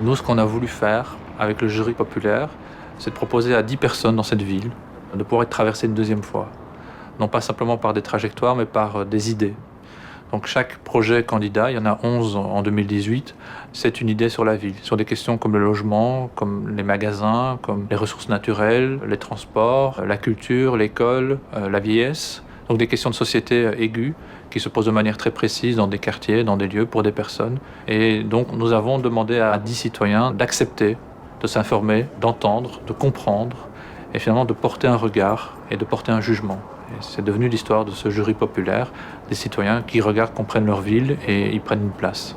Nous, ce qu'on a voulu faire avec le jury populaire, c'est de proposer à 10 personnes dans cette ville de pouvoir être traversées une deuxième fois. Non pas simplement par des trajectoires, mais par des idées. Donc chaque projet candidat, il y en a 11 en 2018, c'est une idée sur la ville, sur des questions comme le logement, comme les magasins, comme les ressources naturelles, les transports, la culture, l'école, la vieillesse. Donc des questions de société aiguës qui se posent de manière très précise dans des quartiers, dans des lieux, pour des personnes. Et donc nous avons demandé à 10 citoyens d'accepter, de s'informer, d'entendre, de comprendre, et finalement de porter un regard et de porter un jugement. Et c'est devenu l'histoire de ce jury populaire, des citoyens qui regardent, comprennent leur ville et y prennent une place.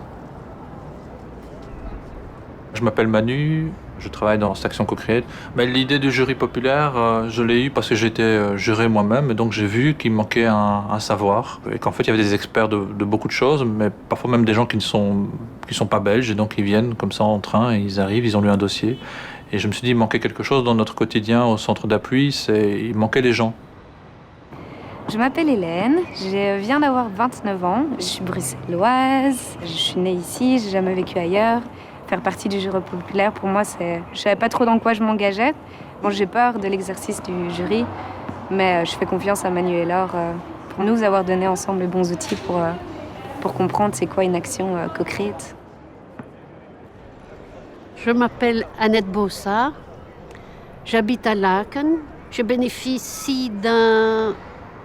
Je m'appelle Manu, je travaille dans cette action Co-Create. Mais l'idée du jury populaire, je l'ai eue parce que j'étais juré moi-même, et donc j'ai vu qu'il manquait un savoir, et qu'en fait il y avait des experts de beaucoup de choses, mais parfois même des gens qui ne sont pas belges, et donc ils viennent comme ça en train, et ils arrivent, ils ont lu un dossier. Et je me suis dit, il manquait quelque chose dans notre quotidien au centre d'appui, il manquait les gens. Je m'appelle Hélène, je viens d'avoir 29 ans, je suis bruxelloise, je suis née ici, j'ai jamais vécu ailleurs. Faire partie du jury populaire, pour moi, je savais pas trop dans quoi je m'engageais. Bon, j'ai peur de l'exercice du jury, mais je fais confiance à Manu et Laure pour nous avoir donné ensemble les bons outils pour comprendre c'est quoi une action Co-Create. Je m'appelle Annette Bossard, j'habite à Laken, je bénéficie d'un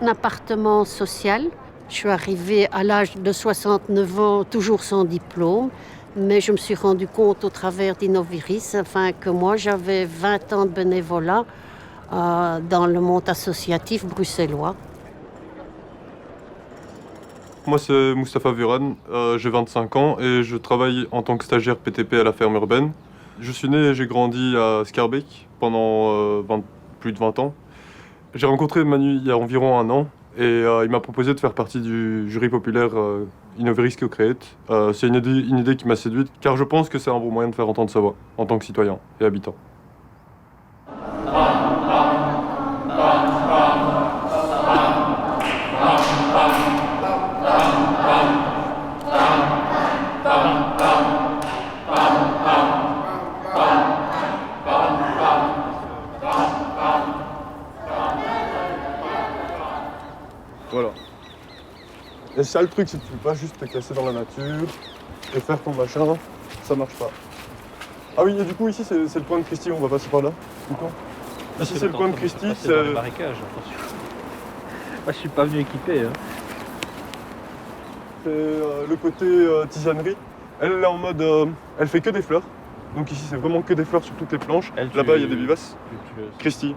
appartement social. Je suis arrivée à l'âge de 69 ans, toujours sans diplôme, mais je me suis rendu compte au travers d'Innoviris, que moi j'avais 20 ans de bénévolat dans le monde associatif bruxellois. Moi c'est Moustapha Vuran, j'ai 25 ans et je travaille en tant que stagiaire PTP à la ferme urbaine. Je suis né et j'ai grandi à Schaerbeek pendant plus de 20 ans. J'ai rencontré Manu il y a environ un an et il m'a proposé de faire partie du jury populaire Innoviris Co-Create. C'est une idée qui m'a séduite car je pense que c'est un bon moyen de faire entendre sa voix en tant que citoyen et habitant. Voilà. Et ça, le truc, c'est que tu peux pas juste te casser dans la nature et faire ton machin, ça marche pas. Ah oui, et du coup, ici, c'est le coin de Christie, on va passer par là, tout le temps. Ici, c'est le coin de Christie, c'est... dans les marécages, attention. Moi, je suis pas venu équipé. Hein. C'est le côté tisanerie. Elle est en mode... elle fait que des fleurs. Donc ici, c'est vraiment que des fleurs sur toutes les planches. Là-bas, il y a des vivaces. Christie.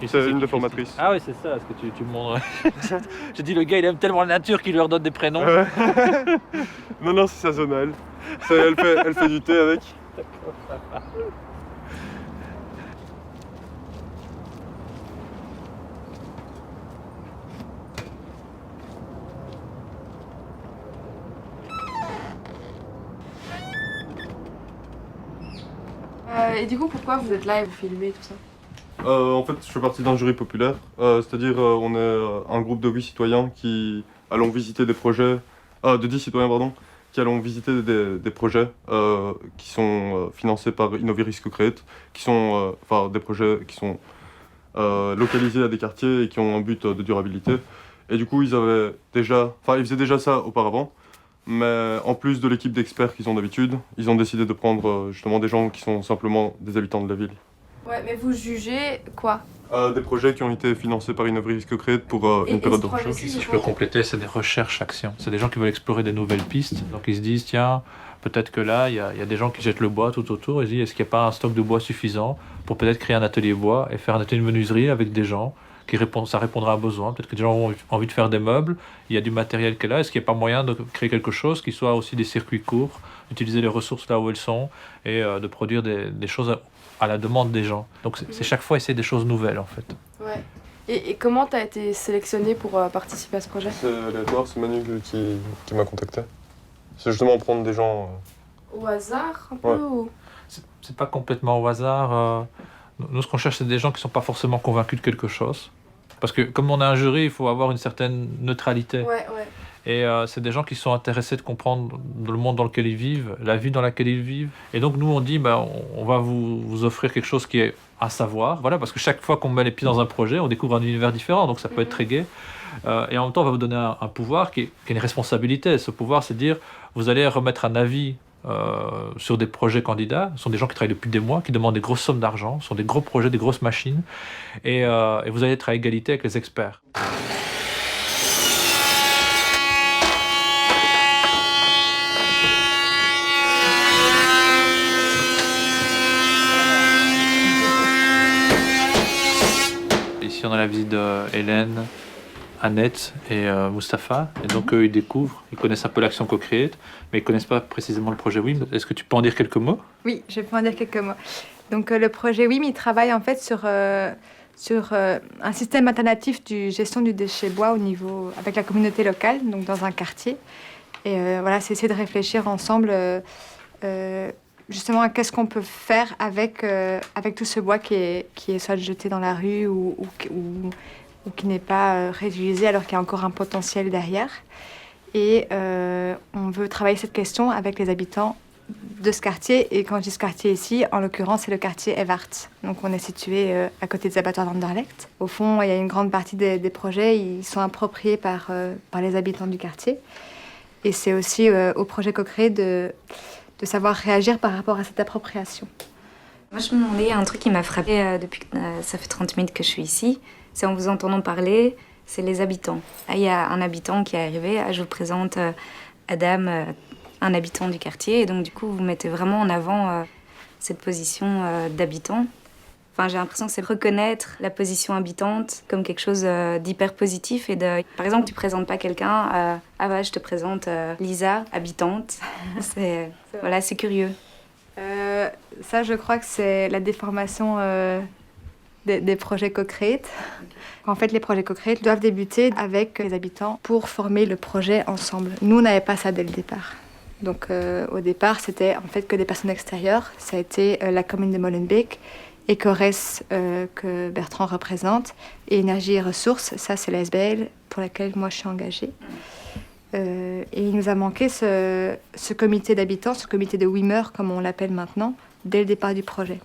C'est une des formatrices. Ah oui, c'est ça, ce que tu me montres. J'ai dit, le gars, il aime tellement la nature qu'il leur donne des prénoms. Ouais. Non, c'est sa zone à elle. Elle fait du thé avec. D'accord, ça va. Et du coup, pourquoi vous êtes là et vous filmez tout ça? En fait, je fais partie d'un jury populaire, c'est-à-dire on est un groupe de 8 citoyens qui allons visiter des projets, de 10 citoyens pardon, qui allons visiter des projets qui sont financés par Innoviris Co-Create, qui sont des projets qui sont localisés à des quartiers et qui ont un but de durabilité. Et du coup, ils faisaient déjà ça auparavant, mais en plus de l'équipe d'experts qu'ils ont d'habitude, ils ont décidé de prendre justement des gens qui sont simplement des habitants de la ville. Ouais, mais vous jugez quoi? Des projets qui ont été financés par Innoviris Co-Create pour une période de recherche. Si je peux compléter, c'est des recherches-actions. C'est des gens qui veulent explorer des nouvelles pistes. Donc ils se disent, tiens, peut-être que là, il y a des gens qui jettent le bois tout autour. Ils se disent, est-ce qu'il n'y a pas un stock de bois suffisant pour peut-être créer un atelier bois et faire un atelier de menuiserie avec des gens ça répondra à un besoin. Peut-être que des gens ont envie de faire des meubles. Il y a du matériel qui est là. Est-ce qu'il n'y a pas moyen de créer quelque chose qui soit aussi des circuits courts, d'utiliser les ressources là où elles sont et de produire des choses à la demande des gens. Donc c'est chaque fois essayer des choses nouvelles en fait. Ouais. Et comment tu as été sélectionné pour participer à ce projet? C'est aléatoire, c'est Manu qui m'a contacté. C'est justement prendre des gens... Au hasard un peu Ouais. ou... C'est pas complètement au hasard. Nous, ce qu'on cherche, c'est des gens qui ne sont pas forcément convaincus de quelque chose. Parce que comme on a un jury, il faut avoir une certaine neutralité. Ouais. Et c'est des gens qui sont intéressés de comprendre le monde dans lequel ils vivent, la vie dans laquelle ils vivent. Et donc nous, on dit, on va vous offrir quelque chose qui est à savoir. Voilà, parce que chaque fois qu'on met les pieds dans un projet, on découvre un univers différent, donc ça peut être très gai. Et en même temps, on va vous donner un pouvoir qui est une responsabilité. Ce pouvoir, c'est de dire, vous allez remettre un avis sur des projets candidats. Ce sont des gens qui travaillent depuis des mois, qui demandent des grosses sommes d'argent. Ce sont des gros projets, des grosses machines. Et vous allez être à égalité avec les experts. Ici, on a la visite de Hélène, Annette et Mustapha. Et donc, eux, ils découvrent, ils connaissent un peu l'action Co-Create, mais ils ne connaissent pas précisément le projet WIM. Est-ce que tu peux en dire quelques mots? Oui, je peux en dire quelques mots. Donc, le projet WIM, il travaille en fait sur un système alternatif de gestion du déchet bois avec la communauté locale, donc dans un quartier. Et voilà, c'est essayer de réfléchir ensemble justement à qu'est-ce qu'on peut faire avec tout ce bois qui est soit jeté dans la rue ou qui n'est pas réutilisé alors qu'il y a encore un potentiel derrière. Et on veut travailler cette question avec les habitants de ce quartier. Et quand je dis ce quartier ici, en l'occurrence, c'est le quartier Evart. Donc on est situé à côté des abattoirs d'Anderlecht. Au fond, il y a une grande partie des projets, ils sont appropriés par les habitants du quartier. Et c'est aussi au projet Co-Create de savoir réagir par rapport à cette appropriation. Moi, je me demandais, il y a un truc qui m'a frappée depuis que ça fait 30 minutes que je suis ici. C'est en vous entendant parler, c'est les habitants. Il y a un habitant qui est arrivé. Je vous présente Adam, un habitant du quartier. Et donc, du coup, vous mettez vraiment en avant cette position d'habitant. Enfin, j'ai l'impression que c'est reconnaître la position habitante comme quelque chose d'hyper positif. Par exemple, tu ne présentes pas quelqu'un, je te présente Lisa, habitante. C'est curieux. Ça, je crois que c'est la déformation des projets Co-Create. En fait, les projets Co-Create doivent débuter avec les habitants pour former le projet ensemble. Nous, on n'avait pas ça dès le départ. Donc, au départ, c'était en fait que des personnes extérieures. Ça a été la commune de Molenbeek, Ecores que Bertrand représente, et Énergie et Ressources, ça c'est la SBL pour laquelle moi je suis engagée. Et il nous a manqué ce comité d'habitants, ce comité de WIMER comme on l'appelle maintenant, dès le départ du projet.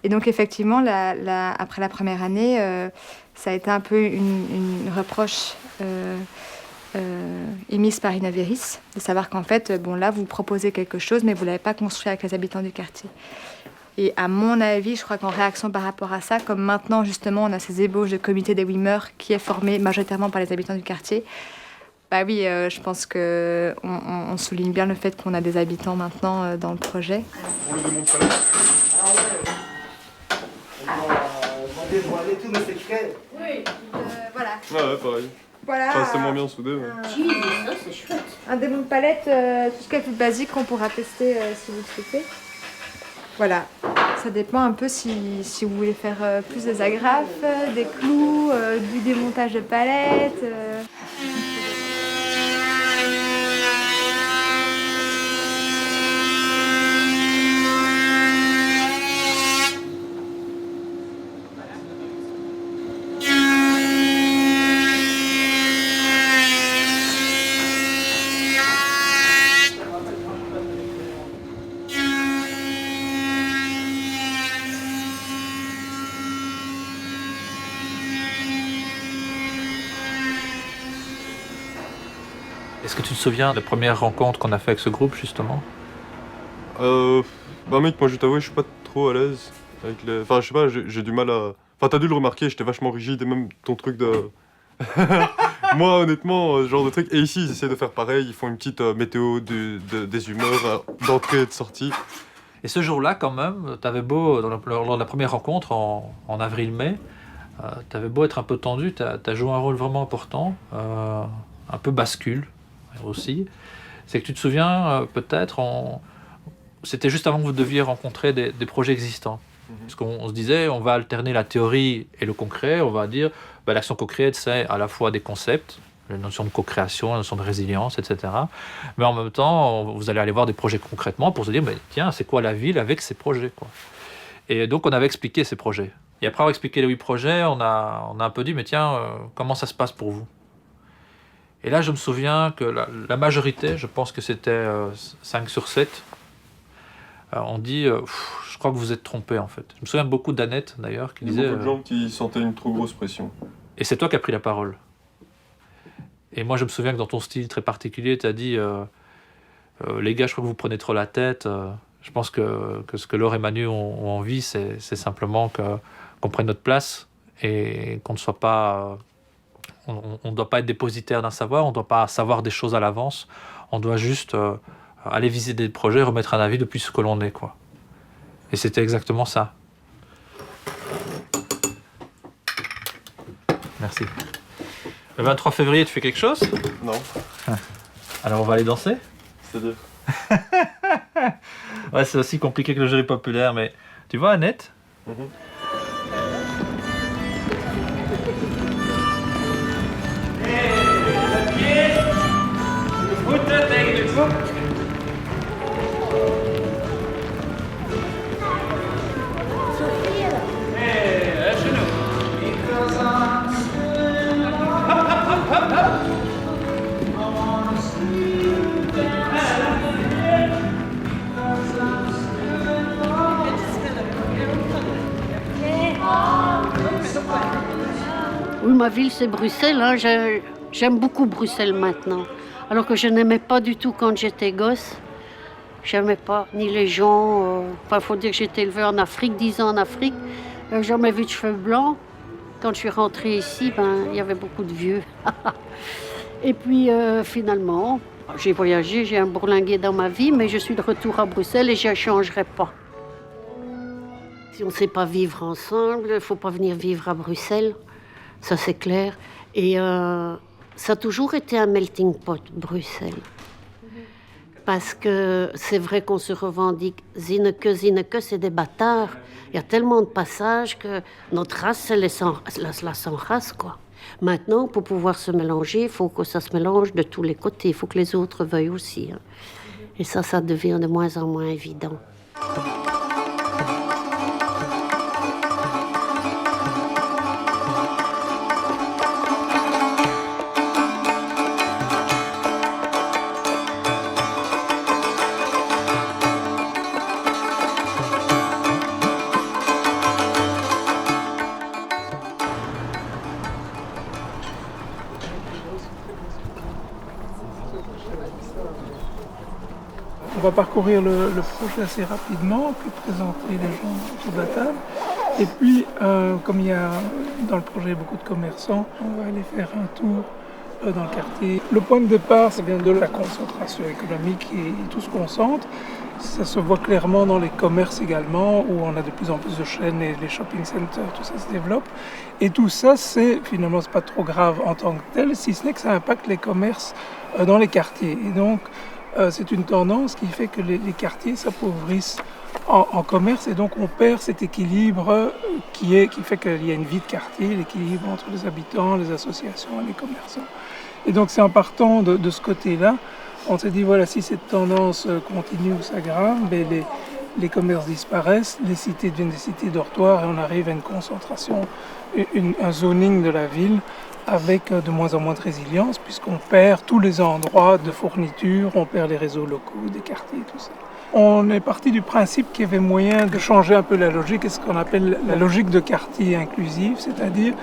Et donc effectivement, après la première année, ça a été un peu une reproche émise par Inaveris, de savoir qu'en fait, là vous proposez quelque chose, mais vous ne l'avez pas construit avec les habitants du quartier. Et à mon avis, je crois qu'en réaction par rapport à ça, comme maintenant justement on a ces ébauches de comité des WIMER qui est formé majoritairement par les habitants du quartier, je pense qu'on souligne bien le fait qu'on a des habitants maintenant dans le projet. On le démontre pas là. dévoiler tous mes secrets. Oui. Voilà. Ouais, pareil. Voilà. Enfin, c'est moins bien soudé. Mais... Si, ça c'est chouette. Un démon de palette, tout ce qui est plus basique qu'on pourra tester si vous le souhaitez. Voilà. Ça dépend un peu si vous voulez faire plus des agrafes, des clous, du démontage de palettes. Est-ce que tu te souviens de la première rencontre qu'on a fait avec ce groupe, justement? Bah mec, moi je t'avoue, je suis pas trop à l'aise avec les... Enfin, je sais pas, j'ai du mal à... Enfin, t'as dû le remarquer, j'étais vachement rigide et même ton truc de... Moi, honnêtement, ce genre de truc... Et ici, ils essaient de faire pareil, ils font une petite météo des humeurs d'entrée et de sortie. Et ce jour-là, quand même, t'avais beau, lors de la première rencontre, en avril-mai, t'avais beau être un peu tendu, t'as joué un rôle vraiment important, un peu bascule aussi. C'est que tu te souviens, peut-être, c'était juste avant que vous deviez rencontrer des projets existants. Parce qu'on se disait, on va alterner la théorie et le concret, on va dire, l'action co-créate, c'est à la fois des concepts, la notion de co-création, la notion de résilience, etc. Mais en même temps, vous allez aller voir des projets concrètement pour se dire, tiens, c'est quoi la ville avec ces projets, quoi. Et donc, on avait expliqué ces projets. Et après avoir expliqué les 8 projets, on a un peu dit, mais tiens, comment ça se passe pour vous? Et là, je me souviens que la majorité, je pense que c'était 5 sur 7, on dit je crois que vous êtes trompé en fait. Je me souviens beaucoup d'Annette d'ailleurs qui Il y disait a beaucoup de gens qui sentaient une trop grosse pression. et c'est toi qui as pris la parole. Et moi, je me souviens que dans ton style très particulier, tu as dit les gars, je crois que vous prenez trop la tête. Je pense que ce que Laure et Manu ont envie, c'est simplement qu'on prenne notre place et qu'on ne soit pas... on ne doit pas être dépositaire d'un savoir, on ne doit pas savoir des choses à l'avance. On doit juste aller visiter des projets, remettre un avis depuis ce que l'on est, quoi. Et c'était exactement ça. Merci. Le 23 février, tu fais quelque chose ? Non, Alors on va aller danser ? c'est-à-dire. Ouais, c'est aussi compliqué que le jury populaire, mais tu vois, Annette, Oui, ma ville, c'est Bruxelles. Hein. J'aime beaucoup Bruxelles maintenant. Alors que je n'aimais pas du tout quand j'étais gosse. J'aimais pas ni les gens. Enfin, il faut dire que j'ai été élevée en Afrique, 10 ans en Afrique. J'ai jamais vu de cheveux blancs. Quand je suis rentrée ici, il y avait beaucoup de vieux. Et puis, finalement, j'ai voyagé, j'ai un bourlingué dans ma vie, mais je suis de retour à Bruxelles et je ne changerai pas. Si on ne sait pas vivre ensemble, il ne faut pas venir vivre à Bruxelles. Ça, c'est clair. Et ça a toujours été un melting pot, Bruxelles. Parce que c'est vrai qu'on se revendique Zineke, c'est des bâtards. Il y a tellement de passages que notre race, c'est la sans race, quoi. Maintenant, pour pouvoir se mélanger, il faut que ça se mélange de tous les côtés. Il faut que les autres veuillent aussi. Hein. Et ça devient de moins en moins évident. On va parcourir le projet assez rapidement, puis présenter les gens autour de la table. Et puis, comme il y a dans le projet beaucoup de commerçants, on va aller faire un tour dans le quartier. Le point de départ, ça vient de la concentration économique et tout se concentre. Ça se voit clairement dans les commerces également, où on a de plus en plus de chaînes et les shopping centers, tout ça se développe. Et tout ça, finalement, c'est pas trop grave en tant que tel, si ce n'est que ça impacte les commerces dans les quartiers. Et donc, c'est une tendance qui fait que les quartiers s'appauvrissent en commerce et donc on perd cet équilibre qui fait qu'il y a une vie de quartier, l'équilibre entre les habitants, les associations et les commerçants. Et donc c'est en partant de ce côté-là, on s'est dit voilà, si cette tendance continue ou s'aggrave, les commerces disparaissent, les cités deviennent des cités dortoirs et on arrive à une concentration, un zoning de la ville avec de moins en moins de résilience, puisqu'on perd tous les endroits de fourniture, on perd les réseaux locaux, des quartiers, tout ça. On est parti du principe qu'il y avait moyen de changer un peu la logique, et ce qu'on appelle la logique de quartier inclusif, c'est-à-dire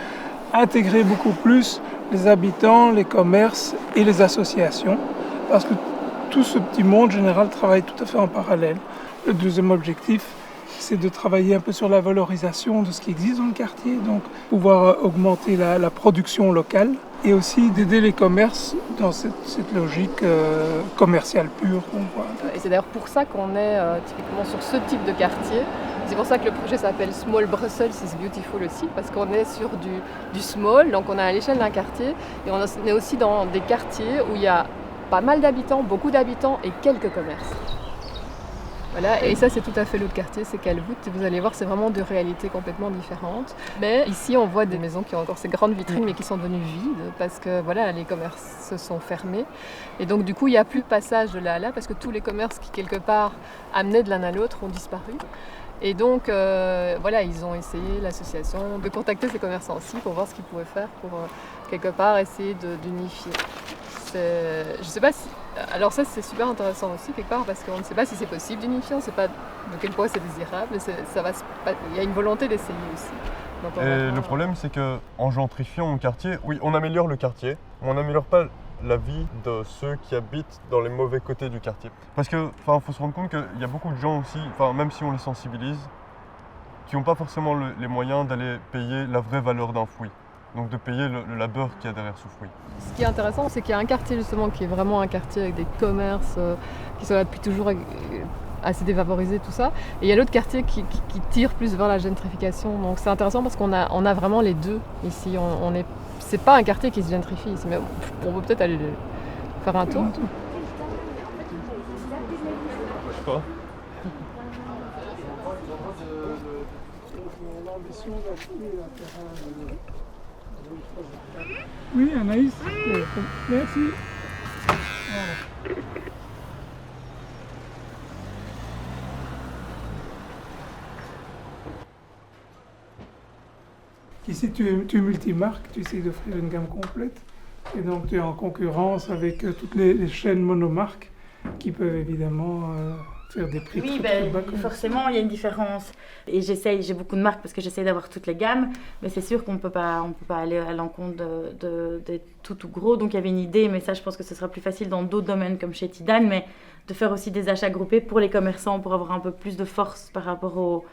intégrer beaucoup plus les habitants, les commerces et les associations, parce que tout ce petit monde général travaille tout à fait en parallèle. Le deuxième objectif, c'est de travailler un peu sur la valorisation de ce qui existe dans le quartier, donc pouvoir augmenter la production locale et aussi d'aider les commerces dans cette logique commerciale pure qu'on voit. Et c'est d'ailleurs pour ça qu'on est typiquement sur ce type de quartier. C'est pour ça que le projet s'appelle Small Brussels is Beautiful aussi, parce qu'on est sur du small, donc on est à l'échelle d'un quartier, et on est aussi dans des quartiers où il y a pas mal d'habitants, beaucoup d'habitants et quelques commerces. Voilà, et ça c'est tout à fait l'autre quartier, c'est Calvoute. Vous allez voir, c'est vraiment deux réalités complètement différentes. Mais ici on voit des maisons qui ont encore ces grandes vitrines mais qui sont devenues vides parce que voilà, les commerces se sont fermés. Et donc du coup il n'y a plus de passage de là à là parce que tous les commerces qui quelque part amenaient de l'un à l'autre ont disparu. Et donc voilà, ils ont essayé, l'association, de contacter ces commerçants aussi pour voir ce qu'ils pouvaient faire pour quelque part essayer d'unifier. je sais pas si... Alors ça, c'est super intéressant aussi, quelque part, parce qu'on ne sait pas si c'est possible d'unifier, on ne sait pas de quel point c'est désirable, mais il y a une volonté d'essayer aussi. Donc Le problème, c'est qu'en gentrifiant un quartier, oui, on améliore le quartier, mais on n'améliore pas la vie de ceux qui habitent dans les mauvais côtés du quartier. Parce que, faut se rendre compte qu'il y a beaucoup de gens aussi, même si on les sensibilise, qui n'ont pas forcément les moyens d'aller payer la vraie valeur d'un fruit. Donc de payer le labeur qu'il y a derrière ce fruit. Ce qui est intéressant, c'est qu'il y a un quartier justement qui est vraiment un quartier avec des commerces qui sont là depuis toujours assez défavorisés, tout ça. Et il y a l'autre quartier qui tire plus vers la gentrification. Donc c'est intéressant parce qu'on a vraiment les deux ici. C'est pas un quartier qui se gentrifie ici, mais on peut peut-être aller faire un tour. Je sais pas. Oui, Anaïs. Merci. Ici, tu es multimarque, tu essaies d'offrir une gamme complète. Et donc, tu es en concurrence avec toutes les chaînes monomarques qui peuvent évidemment faire des prix très bas. Forcément, il y a une différence. Et j'ai beaucoup de marques parce que j'essaie d'avoir toutes les gammes. Mais c'est sûr qu'on ne peut pas aller à l'encontre de tout gros. Donc, il y avait une idée, mais ça, je pense que ce sera plus facile dans d'autres domaines comme chez Tidane, mais de faire aussi des achats groupés pour les commerçants, pour avoir un peu plus de force par rapport aux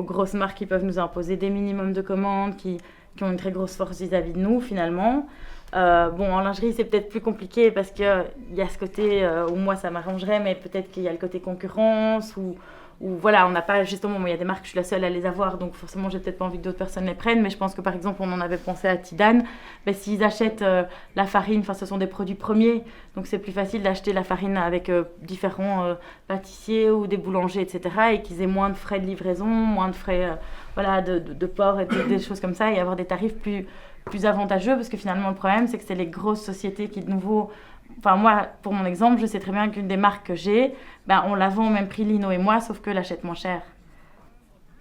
grosses marques qui peuvent nous imposer des minimums de commandes, qui ont une très grosse force vis-à-vis de nous, finalement. En lingerie, c'est peut-être plus compliqué parce qu'il y a ce côté où moi, ça m'arrangerait, mais peut-être qu'il y a le côté concurrence ou voilà, on n'a pas, justement, il y a des marques, je suis la seule à les avoir, donc forcément, j'ai peut-être pas envie que d'autres personnes les prennent, mais je pense que, par exemple, on en avait pensé à Tidane, s'ils achètent la farine, ce sont des produits premiers, donc c'est plus facile d'acheter la farine avec différents pâtissiers ou des boulangers, etc., et qu'ils aient moins de frais de livraison, moins de frais de port et des choses comme ça, et avoir des tarifs plus avantageux, parce que finalement, le problème, c'est que c'est les grosses sociétés qui, de nouveau... moi, pour mon exemple, je sais très bien qu'une des marques que j'ai, on la vend au même prix, Lino et moi, sauf qu'eux l'achètent moins cher.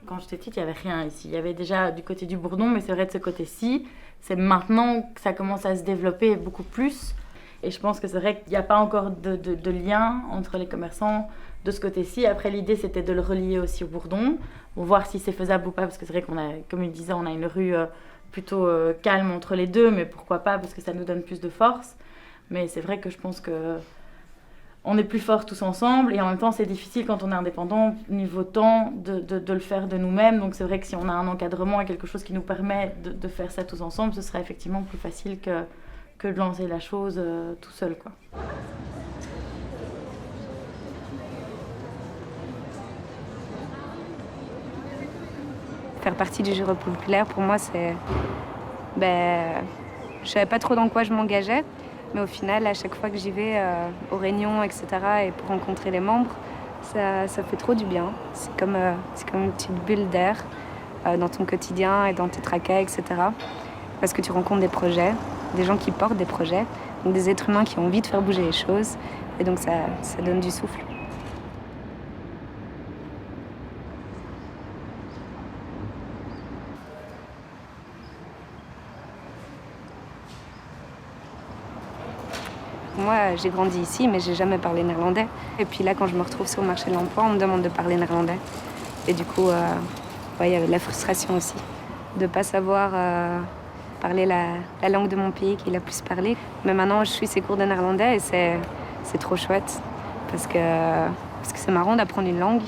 Quand j'étais petite, il n'y avait rien ici. Il y avait déjà du côté du Bourdon, mais c'est vrai de ce côté-ci. C'est maintenant que ça commence à se développer beaucoup plus. Et je pense que c'est vrai qu'il n'y a pas encore de lien entre les commerçants de ce côté-ci. Après, l'idée, c'était de le relier aussi au Bourdon, pour voir si c'est faisable ou pas, parce que c'est vrai qu'on a, comme il disait, on a une rue plutôt calme entre les deux, mais pourquoi pas, parce que ça nous donne plus de force. Mais c'est vrai que je pense qu'on est plus forts tous ensemble et en même temps c'est difficile quand on est indépendant niveau temps de le faire de nous-mêmes. Donc c'est vrai que si on a un encadrement et quelque chose qui nous permet de faire ça tous ensemble, ce sera effectivement plus facile que de lancer la chose tout seul, quoi. Faire partie du jury populaire, pour moi, c'est... je savais pas trop dans quoi je m'engageais. Mais au final, à chaque fois que j'y vais aux réunions, etc., et pour rencontrer les membres, ça fait trop du bien. C'est comme une petite bulle d'air dans ton quotidien et dans tes tracas, etc. Parce que tu rencontres des projets, des gens qui portent des projets, donc des êtres humains qui ont envie de faire bouger les choses. Et donc ça donne du souffle. Moi, j'ai grandi ici, mais j'ai jamais parlé néerlandais. Et puis là, quand je me retrouve sur le marché de l'emploi, on me demande de parler néerlandais. Et du coup, il y avait de la frustration aussi, de ne pas savoir parler la langue de mon pays qui est la plus parlée. Mais maintenant, je suis ces cours de néerlandais et c'est trop chouette parce que c'est marrant d'apprendre une langue.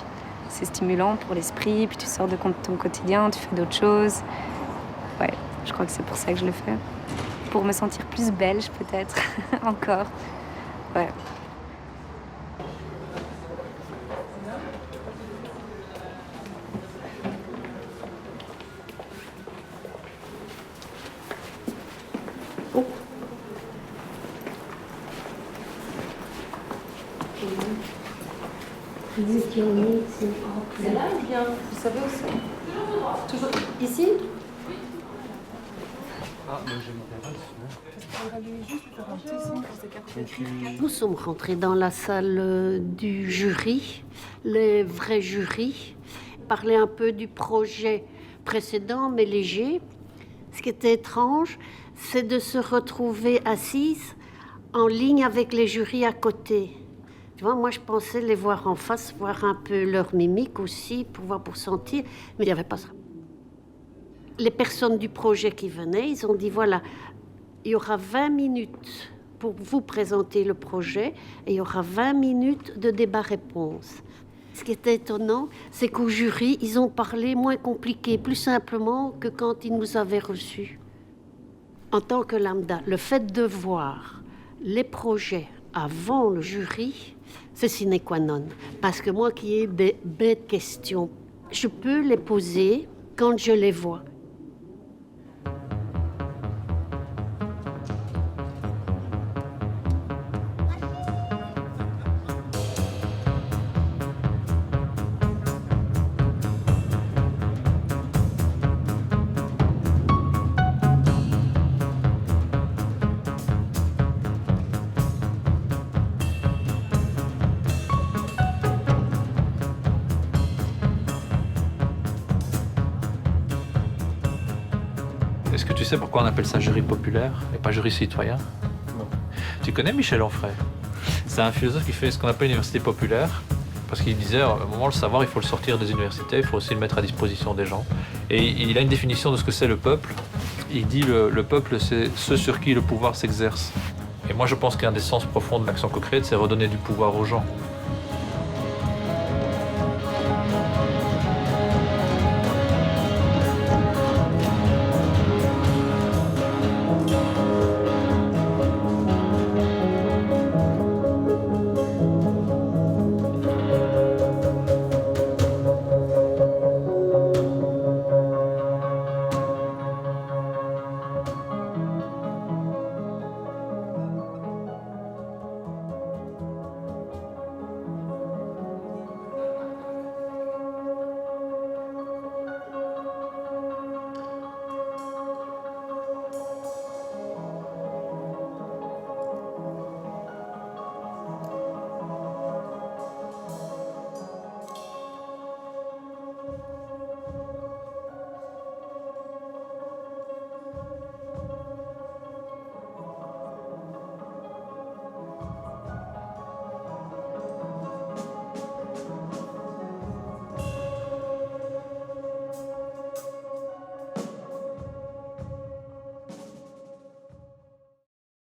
C'est stimulant pour l'esprit, puis tu sors de ton quotidien, tu fais d'autres choses. Ouais, je crois que c'est pour ça que je le fais. Pour me sentir plus belge peut-être, encore. Ouais. Oh. C'est là ou bien vous savez où c'est? Toujours ici? Nous sommes rentrés dans la salle du jury, les vrais jurys, parler un peu du projet précédent, mais léger. Ce qui était étrange, c'est de se retrouver assises en ligne avec les jurys à côté. Tu vois, moi, je pensais les voir en face, voir un peu leur mimique aussi, pour sentir, mais il n'y avait pas ça. Les personnes du projet qui venaient, ils ont dit, voilà, il y aura 20 minutes pour vous présenter le projet et il y aura 20 minutes de débat-réponse. Ce qui était étonnant, c'est qu'au jury, ils ont parlé moins compliqué, plus simplement que quand ils nous avaient reçus. En tant que lambda, le fait de voir les projets avant le jury, c'est sine qua non. Parce que moi qui ai des bêtes questions, je peux les poser quand je les vois. Est-ce que tu sais pourquoi on appelle ça jury populaire et pas jury citoyen? Non. Tu connais Michel Onfray? C'est un philosophe qui fait ce qu'on appelle l'université populaire, parce qu'il disait, à un moment, le savoir, il faut le sortir des universités, il faut aussi le mettre à disposition des gens. Et il a une définition de ce que c'est le peuple. Il dit le peuple, c'est ceux sur qui le pouvoir s'exerce. Et moi, je pense qu'un des sens profonds de l'action co-créate, c'est redonner du pouvoir aux gens.